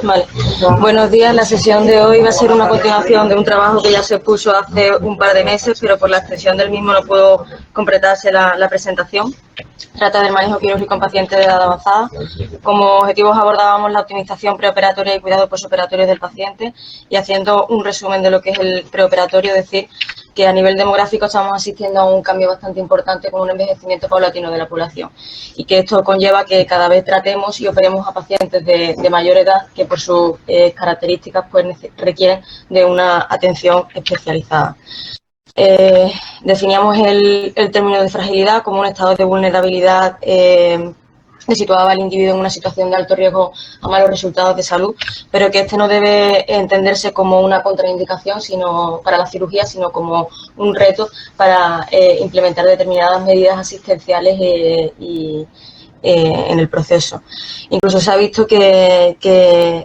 Vale. Buenos días. La sesión de hoy va a ser una continuación de un trabajo que ya se puso hace un par de meses, pero por la extensión del mismo no puedo completarse la presentación. Trata del manejo quirúrgico en pacientes de edad avanzada. Como objetivos abordábamos la optimización preoperatoria y cuidado postoperatorio del paciente, y haciendo un resumen de lo que es el preoperatorio, es decir, que a nivel demográfico estamos asistiendo a un cambio bastante importante con un envejecimiento paulatino de la población, y que esto conlleva que cada vez tratemos y operemos a pacientes de mayor edad que por sus características pues requieren de una atención especializada. Definíamos el término de fragilidad como un estado de vulnerabilidad que situaba al individuo en una situación de alto riesgo a malos resultados de salud, pero que este no debe entenderse como una contraindicación para la cirugía, sino como un reto para implementar determinadas medidas asistenciales en el proceso. Incluso se ha visto que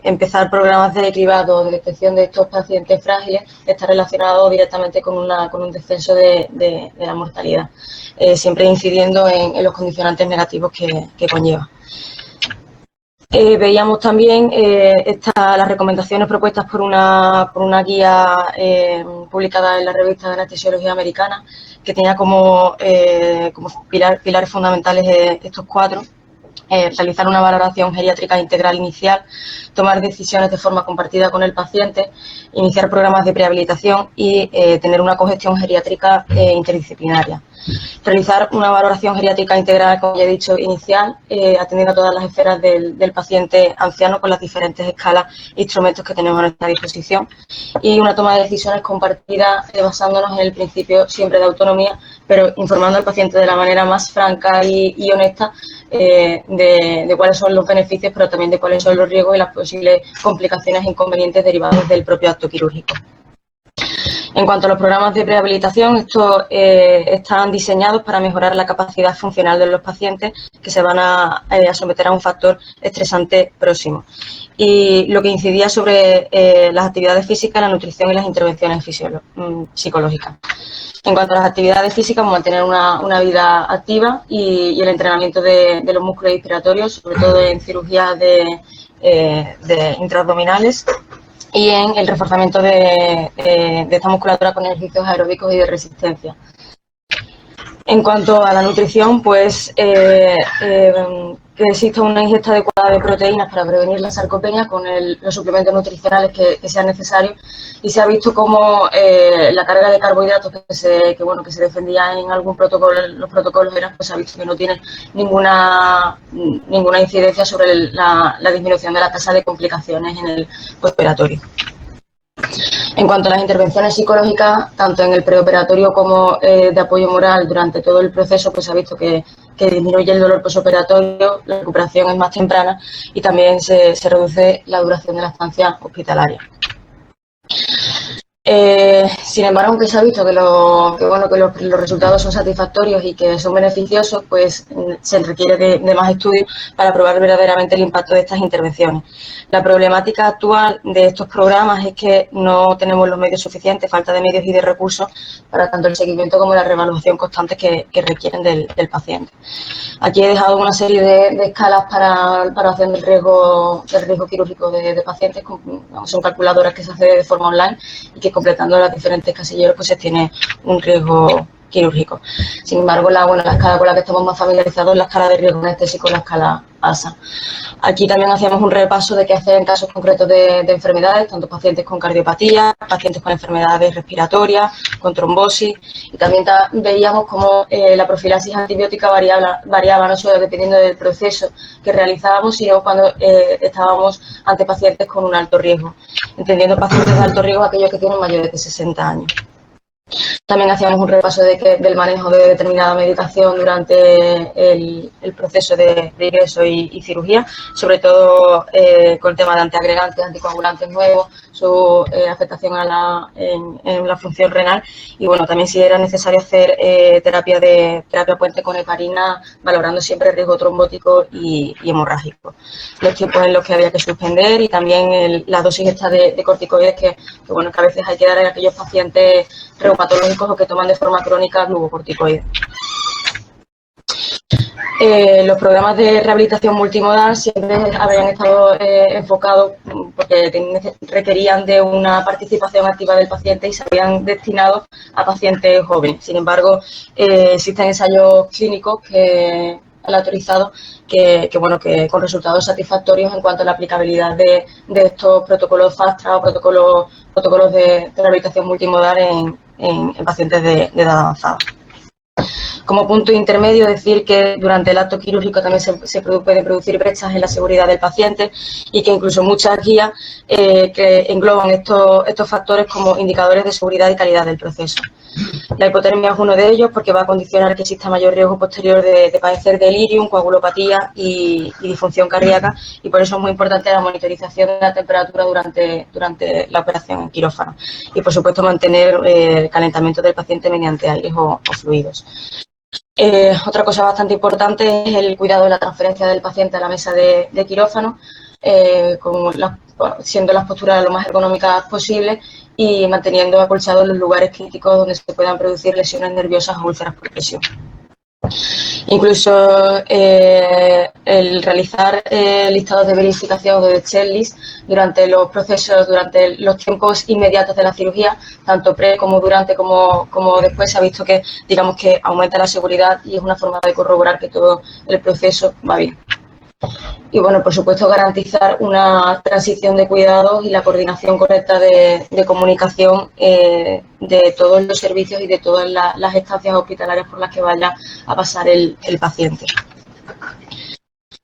empezar programas de cribado o de detección de estos pacientes frágiles está relacionado directamente con un descenso de la mortalidad, siempre incidiendo en los condicionantes negativos que conlleva. Veíamos también las recomendaciones propuestas por una guía publicada en la revista de Anestesiología Americana, que tenía como pilares fundamentales estos cuatro. Realizar una valoración geriátrica integral inicial, tomar decisiones de forma compartida con el paciente, iniciar programas de prehabilitación y tener una cogestión geriátrica interdisciplinaria. Realizar una valoración geriátrica integral, como ya he dicho, inicial, atendiendo a todas las esferas del paciente anciano con las diferentes escalas e instrumentos que tenemos a nuestra disposición, y una toma de decisiones compartida basándonos en el principio siempre de autonomía, pero informando al paciente de la manera más franca y honesta de cuáles son los beneficios, pero también de cuáles son los riesgos y las posibles complicaciones e inconvenientes derivados del propio acto quirúrgico. En cuanto a los programas de prehabilitación, estos están diseñados para mejorar la capacidad funcional de los pacientes que se van a someter a un factor estresante próximo, y lo que incidía sobre las actividades físicas, la nutrición y las intervenciones psicológicas. En cuanto a las actividades físicas, mantener una vida activa y el entrenamiento de los músculos respiratorios, sobre todo en cirugías de intraabdominales, y en el reforzamiento de esta musculatura con ejercicios aeróbicos y de resistencia. En cuanto a la nutrición, pues que exista una ingesta adecuada de proteínas para prevenir la sarcopenia con los suplementos nutricionales que sean necesarios, y se ha visto como la carga de carbohidratos que se defendía en algún protocolo, los protocolos eran, pues se ha visto que no tiene ninguna incidencia sobre la disminución de la tasa de complicaciones en el postoperatorio. En cuanto a las intervenciones psicológicas, tanto en el preoperatorio como de apoyo moral durante todo el proceso, pues se ha visto que disminuye el dolor postoperatorio, la recuperación es más temprana y también se reduce la duración de la estancia hospitalaria. Sin embargo, aunque se ha visto que los resultados son satisfactorios y que son beneficiosos, pues se requiere de más estudios para probar verdaderamente el impacto de estas intervenciones. La problemática actual de estos programas es que no tenemos los medios suficientes, falta de medios y de recursos para tanto el seguimiento como la reevaluación constante que requieren del paciente. Aquí he dejado una serie de escalas para evaluación del riesgo quirúrgico de pacientes, son calculadoras que se hacen de forma online y que completando las diferentes casilleros pues se tiene un riesgo quirúrgico. Sin embargo, la escala con la que estamos más familiarizados es la escala de riesgo anestésico, la escala ASA. Aquí también hacíamos un repaso de qué hacer en casos concretos de enfermedades, tanto pacientes con cardiopatía, pacientes con enfermedades respiratorias, con trombosis, y también veíamos cómo la profilaxis antibiótica variaba no solo dependiendo del proceso que realizábamos, sino cuando estábamos ante pacientes con un alto riesgo, entendiendo pacientes de alto riesgo aquellos que tienen mayores de 60 años. También hacíamos un repaso del manejo de determinada medicación durante el proceso de ingreso y cirugía, sobre todo con el tema de antiagregantes, anticoagulantes nuevos, su afectación en la función renal, y bueno, también si era necesario hacer terapia puente con heparina, valorando siempre el riesgo trombótico y hemorrágico. Los tiempos en los que había que suspender y también la dosis esta de corticoides que a veces hay que dar en aquellos pacientes reumatológicos o que toman de forma crónica glucocorticoides. Los programas de rehabilitación multimodal siempre habían estado enfocados porque requerían de una participación activa del paciente y se habían destinado a pacientes jóvenes. Sin embargo, existen ensayos clínicos que han autorizado que con resultados satisfactorios en cuanto a la aplicabilidad de estos protocolos FASTRA o protocolos de rehabilitación multimodal en pacientes de edad avanzada. Como punto intermedio, decir que durante el acto quirúrgico también se pueden producir brechas en la seguridad del paciente y que incluso muchas guías que engloban estos factores como indicadores de seguridad y calidad del proceso. La hipotermia es uno de ellos porque va a condicionar que exista mayor riesgo posterior de padecer delirium, coagulopatía y disfunción cardíaca, y por eso es muy importante la monitorización de la temperatura durante la operación en quirófano y, por supuesto, mantener el calentamiento del paciente mediante aires o fluidos. Otra cosa bastante importante es el cuidado de la transferencia del paciente a la mesa de quirófano, siendo las posturas lo más ergonómicas posibles y manteniendo acolchados los lugares críticos donde se puedan producir lesiones nerviosas o úlceras por presión. Incluso el realizar listados de verificación o de checklist durante los procesos, durante los tiempos inmediatos de la cirugía, tanto pre como durante como después, se ha visto que, digamos, que aumenta la seguridad y es una forma de corroborar que todo el proceso va bien. Y, bueno, por supuesto, garantizar una transición de cuidados y la coordinación correcta de comunicación de todos los servicios y de todas las estancias hospitalarias por las que vaya a pasar el paciente.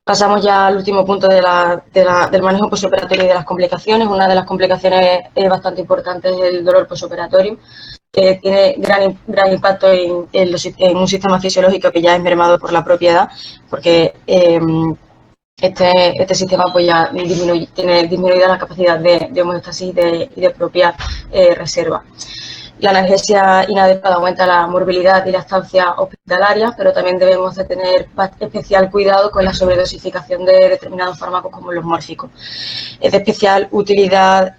Pasamos ya al último punto del manejo posoperatorio y de las complicaciones. Una de las complicaciones bastante importantes es el dolor posoperatorio, que tiene gran impacto en un sistema fisiológico que ya es mermado por la propia edad, porque este sistema pues ya tiene disminuida la capacidad de homeostasis y de propia reserva. La analgesia inadecuada aumenta la morbilidad y la estancia hospitalaria, pero también debemos de tener especial cuidado con la sobredosificación de determinados fármacos como los mórficos. Es de especial utilidad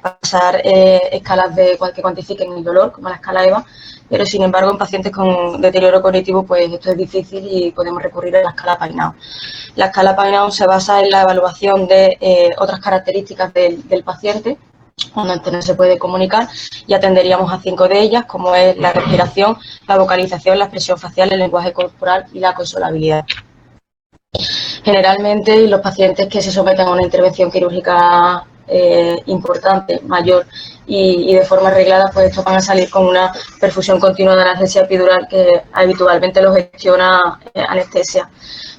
pasar escalas que cuantifiquen el dolor, como la escala EVA, pero sin embargo en pacientes con deterioro cognitivo pues esto es difícil y podemos recurrir a la escala Painao. La escala Painao se basa en la evaluación de otras características del paciente, donde no se puede comunicar, y atenderíamos a 5 de ellas, como es la respiración, la vocalización, la expresión facial, el lenguaje corporal y la consolabilidad. Generalmente, los pacientes que se someten a una intervención quirúrgica importante, mayor y de forma arreglada, pues estos van a salir con una perfusión continua de analgesia epidural que habitualmente lo gestiona anestesia.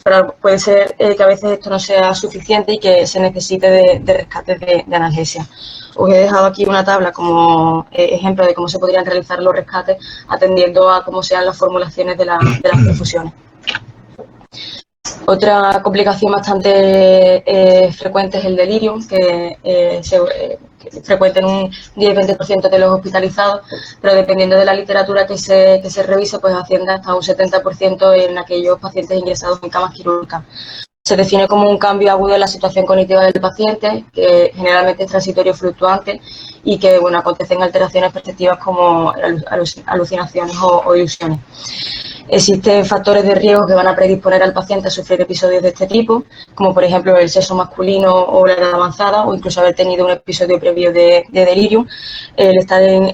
Pero puede ser que a veces esto no sea suficiente y que se necesite de rescates de analgesia. Os he dejado aquí una tabla como ejemplo de cómo se podrían realizar los rescates atendiendo a cómo sean las formulaciones de las perfusiones. Otra complicación bastante frecuente es el delirium, que es frecuente en un 10-20% de los hospitalizados, pero dependiendo de la literatura que se revise, pues asciende hasta un 70% en aquellos pacientes ingresados en camas quirúrgicas. Se define como un cambio agudo en la situación cognitiva del paciente, que generalmente es transitorio fluctuante y que, bueno, acontecen alteraciones perceptivas como alucinaciones o ilusiones. Existen factores de riesgo que van a predisponer al paciente a sufrir episodios de este tipo, como por ejemplo el sexo masculino o la edad avanzada, o incluso haber tenido un episodio previo de delirium, el estar en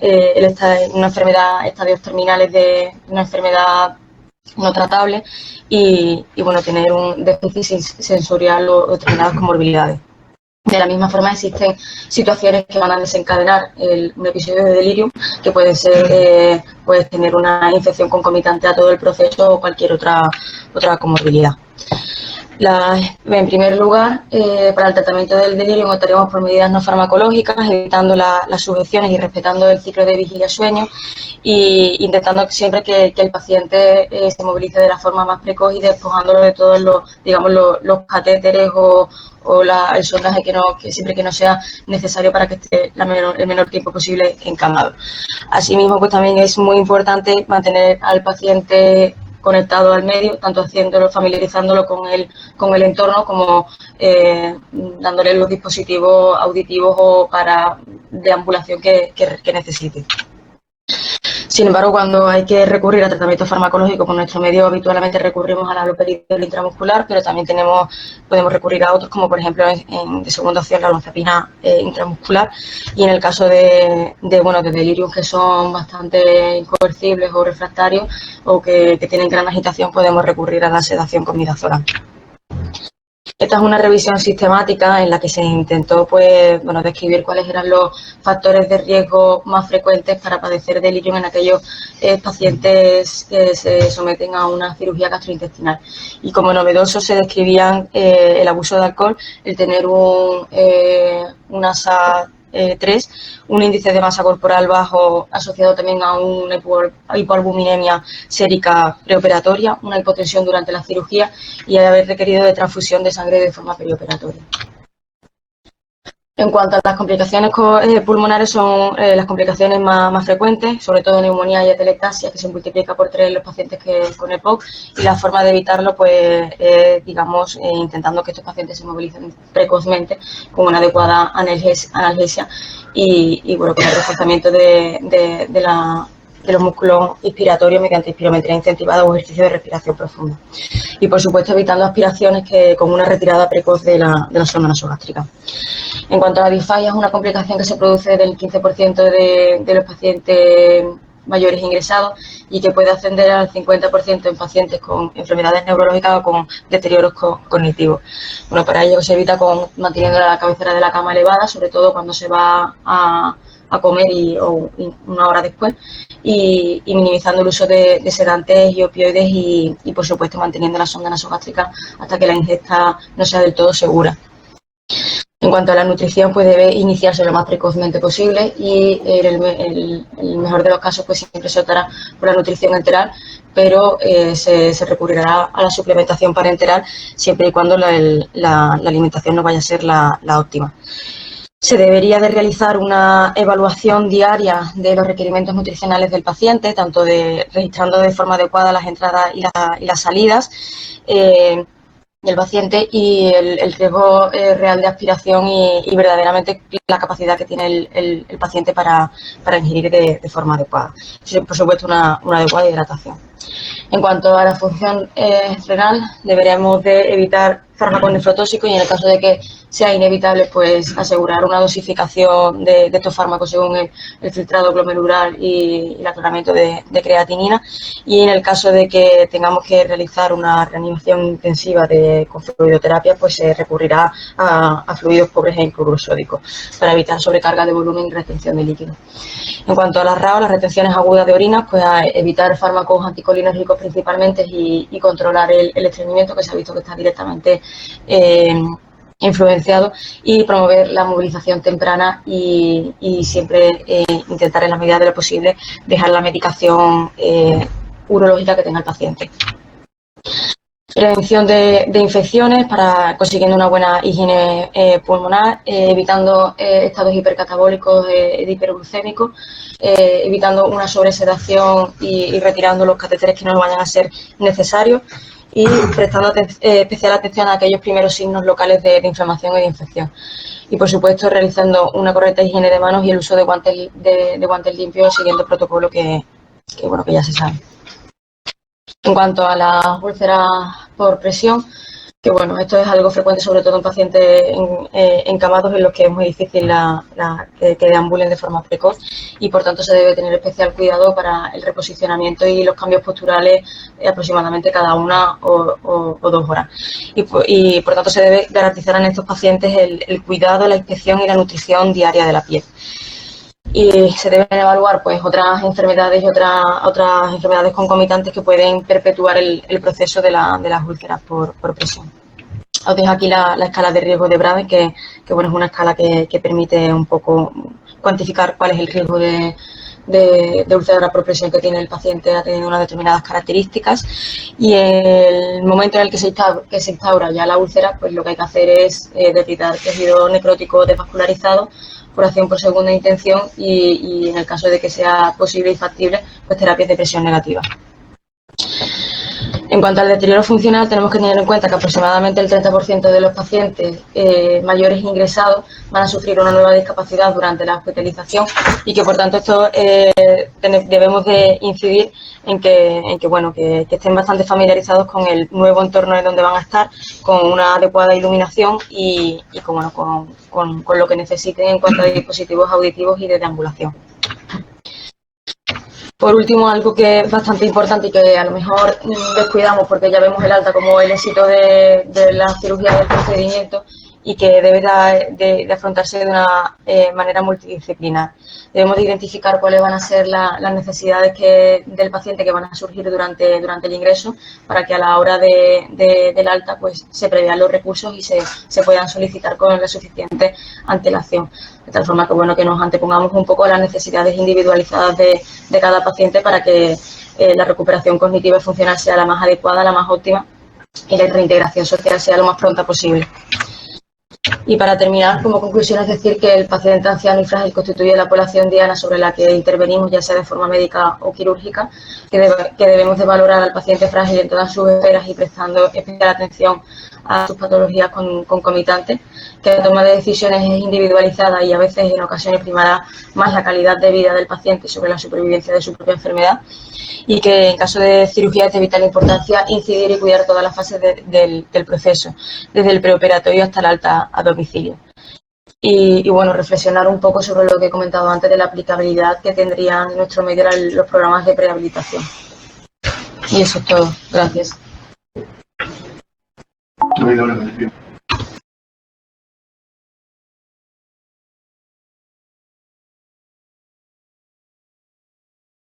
una enfermedad, estadios terminales de una enfermedad no tratable y bueno, tener un déficit sensorial o determinadas comorbilidades. De la misma forma, existen situaciones que van a desencadenar un episodio de delirium, que pueden ser pues tener una infección concomitante a todo el proceso o cualquier otra comorbilidad. En primer lugar, para el tratamiento del delirium optaremos por medidas no farmacológicas, evitando las sujeciones y respetando el ciclo de vigilia-sueño e intentando siempre que el paciente se movilice de la forma más precoz y despojándolo de todos los catéteres o el sondaje que siempre que no sea necesario para que esté el menor tiempo posible encamado. Asimismo, pues también es muy importante mantener al paciente conectado al medio, tanto familiarizándolo con el entorno como dándole los dispositivos auditivos o para deambulación que necesite. Sin embargo, cuando hay que recurrir a tratamiento farmacológico por nuestro medio, habitualmente recurrimos al haloperidol intramuscular, pero también podemos recurrir a otros, como por ejemplo de segunda opción la olanzapina intramuscular. Y en el caso de delirios que son bastante incoercibles o refractarios o que tienen gran agitación, podemos recurrir a la sedación con midazolam. Esta es una revisión sistemática en la que se intentó describir cuáles eran los factores de riesgo más frecuentes para padecer delirium en aquellos pacientes que se someten a una cirugía gastrointestinal. Y como novedoso se describían el abuso de alcohol, el tener un ASA 3, un índice de masa corporal bajo asociado también a una hipoalbuminemia sérica preoperatoria, una hipotensión durante la cirugía y haber requerido de transfusión de sangre de forma perioperatoria. En cuanto a las complicaciones pulmonares, son las complicaciones más frecuentes, sobre todo neumonía y atelectasia, que se multiplica por 3 en los pacientes con EPOC, y la forma de evitarlo, intentando que estos pacientes se movilicen precozmente con una adecuada analgesia y con el reforzamiento de los músculos inspiratorios mediante inspirometría incentivada o ejercicio de respiración profunda. Y, por supuesto, evitando aspiraciones con una retirada precoz de la sonda nasogástrica. En cuanto a la disfagia, es una complicación que se produce del 15% de los pacientes mayores ingresados y que puede ascender al 50% en pacientes con enfermedades neurológicas o con deterioros cognitivos. Bueno, para ello se evita manteniendo la cabecera de la cama elevada, sobre todo cuando se va a comer o una hora después, y minimizando el uso de sedantes y opioides y, por supuesto, manteniendo la sonda nasogástrica hasta que la ingesta no sea del todo segura. En cuanto a la nutrición, pues debe iniciarse lo más precozmente posible y en el mejor de los casos pues siempre se optará por la nutrición enteral, pero se recurrirá a la suplementación parenteral siempre y cuando la alimentación no vaya a ser la óptima. Se debería de realizar una evaluación diaria de los requerimientos nutricionales del paciente, tanto registrando de forma adecuada las entradas y las salidas del paciente y el riesgo real de aspiración y verdaderamente la capacidad que tiene el paciente para ingerir de forma adecuada. Por supuesto, una adecuada hidratación. En cuanto a la función renal, deberemos de evitar fármacos nefrotóxicos y en el caso de que sea inevitable, pues asegurar una dosificación de estos fármacos según el filtrado glomerular y el aclaramiento de creatinina. Y en el caso de que tengamos que realizar una reanimación intensiva con fluidoterapia, pues se recurrirá a fluidos pobres en cloruro sódico para evitar sobrecarga de volumen y retención de líquido. En cuanto a las RAO, las retenciones agudas de orina, pues a evitar fármacos anticolinérgicos principalmente y controlar el estreñimiento, que se ha visto que está directamente influenciado, y promover la movilización temprana y siempre intentar en la medida de lo posible dejar la medicación urológica que tenga el paciente. Prevención de infecciones para consiguiendo una buena higiene pulmonar, evitando estados hipercatabólicos de hiperglucémicos, evitando una sobresedación y retirando los catéteres que no vayan a ser necesarios y prestando especial atención a aquellos primeros signos locales de inflamación y de infección. Y, por supuesto, realizando una correcta higiene de manos y el uso de guantes limpios siguiendo el protocolo que ya se sabe. En cuanto a las úlceras por presión, que esto es algo frecuente sobre todo en pacientes encamados en los que es muy difícil que deambulen de forma precoz y por tanto se debe tener especial cuidado para el reposicionamiento y los cambios posturales aproximadamente cada 1 o 2 horas. Y por tanto se debe garantizar en estos pacientes el cuidado, la inspección y la nutrición diaria de la piel. Y se deben evaluar otras enfermedades y otras enfermedades concomitantes que pueden perpetuar el proceso de las úlceras por presión. Os dejo aquí la escala de riesgo de Braden, que es una escala que permite un poco cuantificar cuál es el riesgo de úlcera por presión que tiene el paciente teniendo unas determinadas características. Y el momento en el que se instaura ya la úlcera, pues lo que hay que hacer es retirar tejido necrótico desvascularizado por acción por segunda intención y en el caso de que sea posible y factible, pues terapias de presión negativa. En cuanto al deterioro funcional, tenemos que tener en cuenta que aproximadamente el 30% de los pacientes mayores ingresados van a sufrir una nueva discapacidad durante la hospitalización y que, por tanto, esto debemos de incidir en que estén bastante familiarizados con el nuevo entorno en donde van a estar, con una adecuada iluminación y con lo que necesiten en cuanto a dispositivos auditivos y de deambulación. Por último, algo que es bastante importante y que a lo mejor descuidamos porque ya vemos el alta como el éxito de la cirugía del procedimiento y que debe de afrontarse de una manera multidisciplinar. Debemos de identificar cuáles van a ser las necesidades del paciente que van a surgir durante el ingreso para que a la hora del alta pues se prevean los recursos y se puedan solicitar con la suficiente antelación. De tal forma que nos antepongamos un poco a las necesidades individualizadas de cada paciente para que la recuperación cognitiva y funcional sea la más adecuada, la más óptima y la reintegración social sea lo más pronta posible. Y para terminar, como conclusión, es decir que el paciente anciano y frágil constituye la población diana sobre la que intervenimos, ya sea de forma médica o quirúrgica, que debemos de valorar al paciente frágil en todas sus esferas y prestando especial atención a sus patologías concomitantes, que la toma de decisiones es individualizada y a veces en ocasiones primará más la calidad de vida del paciente sobre la supervivencia de su propia enfermedad y que en caso de cirugía es de vital importancia incidir y cuidar todas las fases del proceso, desde el preoperatorio hasta el alta a domicilio. Y bueno, reflexionar un poco sobre lo que he comentado antes de la aplicabilidad que tendrían en nuestro medio los programas de prehabilitación. Y eso es todo. Gracias.